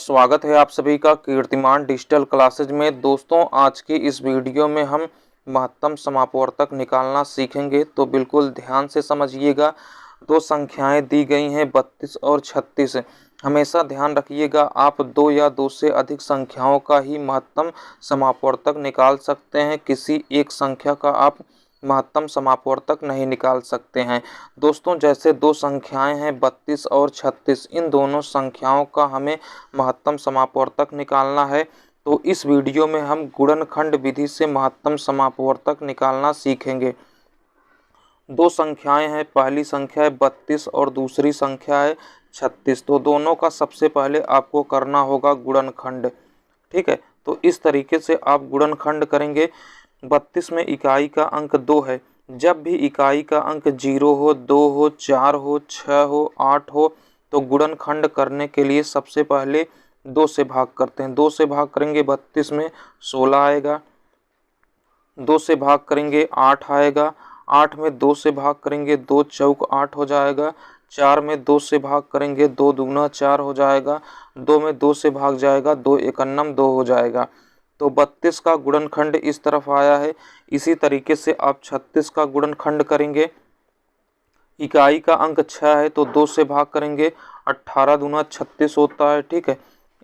स्वागत है आप सभी का कीर्तिमान डिजिटल क्लासेज में। दोस्तों आज की इस वीडियो में हम महत्तम समापवर्तक निकालना सीखेंगे, तो बिल्कुल ध्यान से समझिएगा। दो संख्याएं दी गई हैं 32 और 36। हमेशा ध्यान रखिएगा, आप दो या दो से अधिक संख्याओं का ही महत्तम समापवर्तक निकाल सकते हैं, किसी एक संख्या का आप महत्तम समापवर्तक नहीं निकाल सकते हैं। दोस्तों जैसे दो संख्याएं हैं 32 और 36, इन दोनों संख्याओं का हमें महत्तम समापवर्तक निकालना है। तो इस वीडियो में हम गुणनखंड विधि से महत्तम समापवर्तक निकालना सीखेंगे। दो संख्याएं हैं, पहली संख्या है 32 और दूसरी संख्या है 36। तो दोनों का सबसे पहले आपको करना होगा गुणनखंड। ठीक है, तो इस तरीके से आप गुणनखंड करेंगे। 32 में इकाई का अंक 2 है। जब भी इकाई का अंक 0 हो, 2 हो, 4 हो, 6 हो, 8 हो, तो गुणनखंड करने के लिए सबसे पहले 2 से भाग करते हैं। 2 से भाग करेंगे 32 में 16 आएगा। 2 से भाग करेंगे 8 आएगा। 8 में 2 से भाग करेंगे 2 चौक 8 हो जाएगा। 4 में 2 से भाग करेंगे 2 दूना 4 हो जाएगा। 2 में 2 से भाग जाएगा 2 एकन्नम 2 हो जाएगा। तो 32 का गुणनखंड इस तरफ आया है। इसी तरीके से आप 36 का गुणनखंड करेंगे। इकाई का अंक 6 है तो 2 से भाग करेंगे 18 दूना 36 होता है। ठीक है,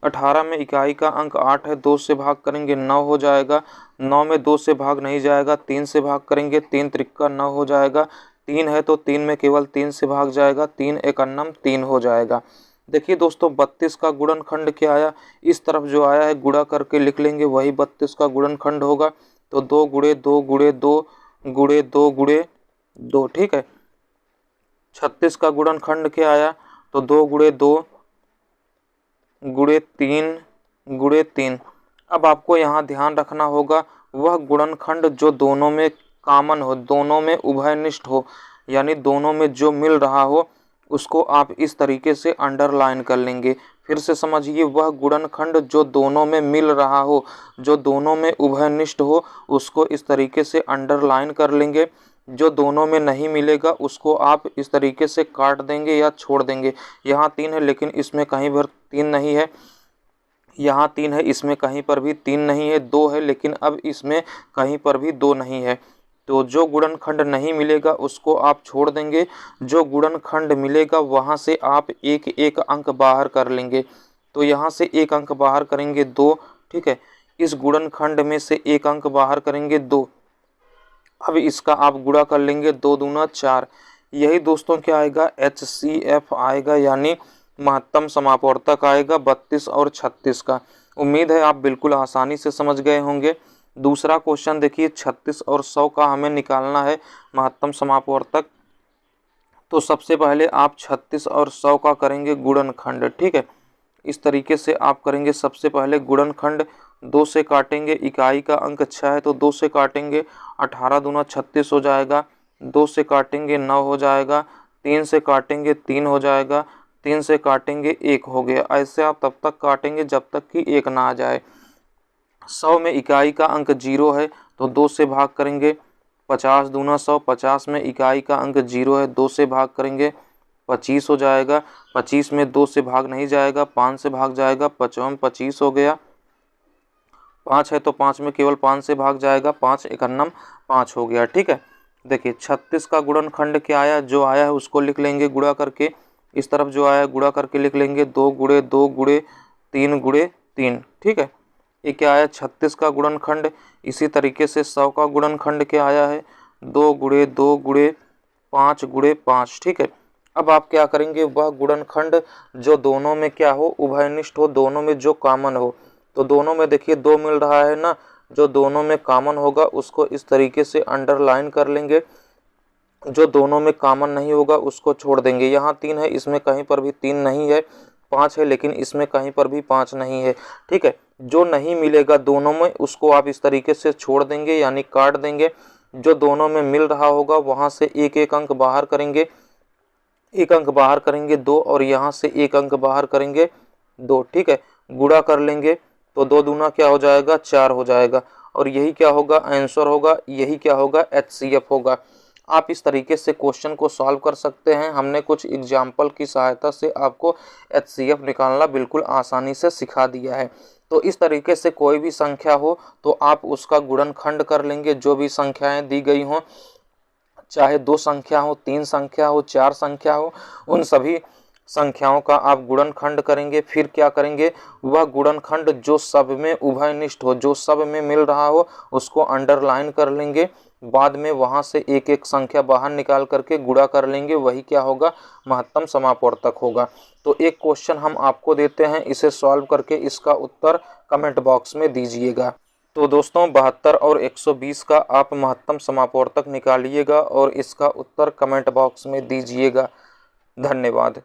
18 में इकाई का अंक 8 है, 2 से भाग करेंगे 9 हो जाएगा। 9 में 2 से भाग नहीं जाएगा, 3 से भाग करेंगे 3 त्रिक्का 9 हो जाएगा। 3 है तो 3 में केवल 3 से भाग जाएगा, 3 एकन्नम 3 हो जाएगा। देखिए दोस्तों 32 का गुणनखंड क्या आया, इस तरफ जो आया है गुणा करके लिख लेंगे, वही 32 का गुणनखंड होगा। तो 2 गुणे 2 गुणे 2 गुणे 2 गुणे 2। ठीक है, 36 का गुणनखंड क्या आया, तो 2 गुणे 2 गुणे 3 गुणे 3। अब आपको यहाँ ध्यान रखना होगा, वह गुणनखंड जो दोनों में कॉमन हो, दोनों में उभयनिष्ठ हो, यानी दोनों में जो मिल रहा हो, उसको आप इस तरीके से अंडरलाइन कर लेंगे। फिर से समझिए, वह गुणनखंड जो दोनों में मिल रहा हो, जो दोनों में उभयनिष्ठ हो, उसको इस तरीके से अंडरलाइन कर लेंगे। जो दोनों में नहीं मिलेगा उसको आप इस तरीके से काट देंगे या छोड़ देंगे। यहाँ 3 है लेकिन इसमें कहीं पर 3 नहीं है। यहाँ 3 है, इसमें कहीं पर भी 3 नहीं है। 2 है लेकिन अब इसमें कहीं पर भी 2 नहीं है। तो जो गुणनखंड नहीं मिलेगा उसको आप छोड़ देंगे। जो गुणनखंड मिलेगा वहाँ से आप एक एक अंक बाहर कर लेंगे। तो यहाँ से एक अंक बाहर करेंगे 2। ठीक है, इस गुणनखंड में से एक अंक बाहर करेंगे 2। अब इसका आप गुणा कर लेंगे, 2 दूना 4। यही दोस्तों क्या आएगा, HCF आएगा, यानी महत्तम समापवर्तक आएगा 32 और 36 का। उम्मीद है आप बिल्कुल आसानी से समझ गए होंगे। दूसरा क्वेश्चन देखिए, 36 और 100 का हमें निकालना है महत्तम समापवर्तक। तो सबसे पहले आप 36 और 100 का करेंगे गुणनखंड। ठीक है, इस तरीके से आप करेंगे। सबसे पहले गुणनखंड 2 से काटेंगे, इकाई का अंक 6 है तो 2 से काटेंगे 18 दूना 36 हो जाएगा। 2 से काटेंगे 9 हो जाएगा। 3 से काटेंगे 3 हो जाएगा। 3 से काटेंगे 1 हो गया। ऐसे आप तब तक काटेंगे जब तक कि 1 ना आ जाए। 100 में इकाई का अंक 0 है तो 2 से भाग करेंगे 50 दूना 100। 50 में इकाई का अंक 0 है, 2 से भाग करेंगे 25 हो जाएगा। 25 में 2 से भाग नहीं जाएगा, 5 से भाग जाएगा, 55 25 हो गया। 5 है तो 5 में केवल 5 से भाग जाएगा, 5 एकन्नम 5 हो गया। ठीक है, देखिए 36 का गुणनखंड क्या आया, जो आया है उसको लिख लेंगे गुणा करके। इस तरफ जो आया है गुणा करके लिख लेंगे, 2 गुणे 2 गुणे 3 गुणे 3। ठीक है, ये क्या आया 36 का गुणनखंड। इसी तरीके से 100 का गुणनखंड क्या आया है, 2 गुणे 2 गुणे 5 गुणे 5। ठीक है, अब आप क्या करेंगे, वह गुणनखंड जो दोनों में क्या हो, उभयनिष्ठ हो, दोनों में जो कॉमन हो। तो दोनों में देखिए 2 मिल रहा है ना, जो दोनों में कॉमन होगा उसको इस तरीके से अंडरलाइन कर लेंगे। जो दोनों में कॉमन नहीं होगा उसको छोड़ देंगे। यहाँ 3 है, इसमें कहीं पर भी 3 नहीं है। 5 है लेकिन इसमें कहीं पर भी 5 नहीं है। ठीक है, जो नहीं मिलेगा दोनों में उसको आप इस तरीके से छोड़ देंगे, यानी काट देंगे। जो दोनों में मिल रहा होगा वहाँ से एक एक अंक बाहर करेंगे। एक अंक बाहर करेंगे 2 और यहाँ से एक अंक बाहर करेंगे 2। ठीक है, गुणा कर लेंगे तो 2 दूना क्या हो जाएगा, 4 हो जाएगा। और यही क्या होगा, आंसर होगा, यही क्या होगा, HCF होगा। आप इस तरीके से क्वेश्चन को सॉल्व कर सकते हैं। हमने कुछ एग्जाम्पल की सहायता से आपको एचसीएफ निकालना बिल्कुल आसानी से सिखा दिया है। तो इस तरीके से कोई भी संख्या हो तो आप उसका गुणनखंड कर लेंगे। जो भी संख्याएं दी गई हों, चाहे 2 संख्या हो, 3 संख्या हो, 4 संख्या हो, उन सभी संख्याओं का आप गुणनखंड करेंगे। फिर क्या करेंगे, वह गुणनखंड जो सब में उभयनिष्ठ हो, जो सब में मिल रहा हो, उसको अंडरलाइन कर लेंगे। बाद में वहां से एक एक संख्या बाहर निकाल करके गुणा कर लेंगे। वही क्या होगा, महत्तम समापवर्तक होगा। तो एक क्वेश्चन हम आपको देते हैं, इसे सॉल्व करके इसका उत्तर कमेंट बॉक्स में दीजिएगा। तो दोस्तों 72 और 120 का आप महत्तम समापवर्तक निकालिएगा और इसका उत्तर कमेंट बॉक्स में दीजिएगा। धन्यवाद।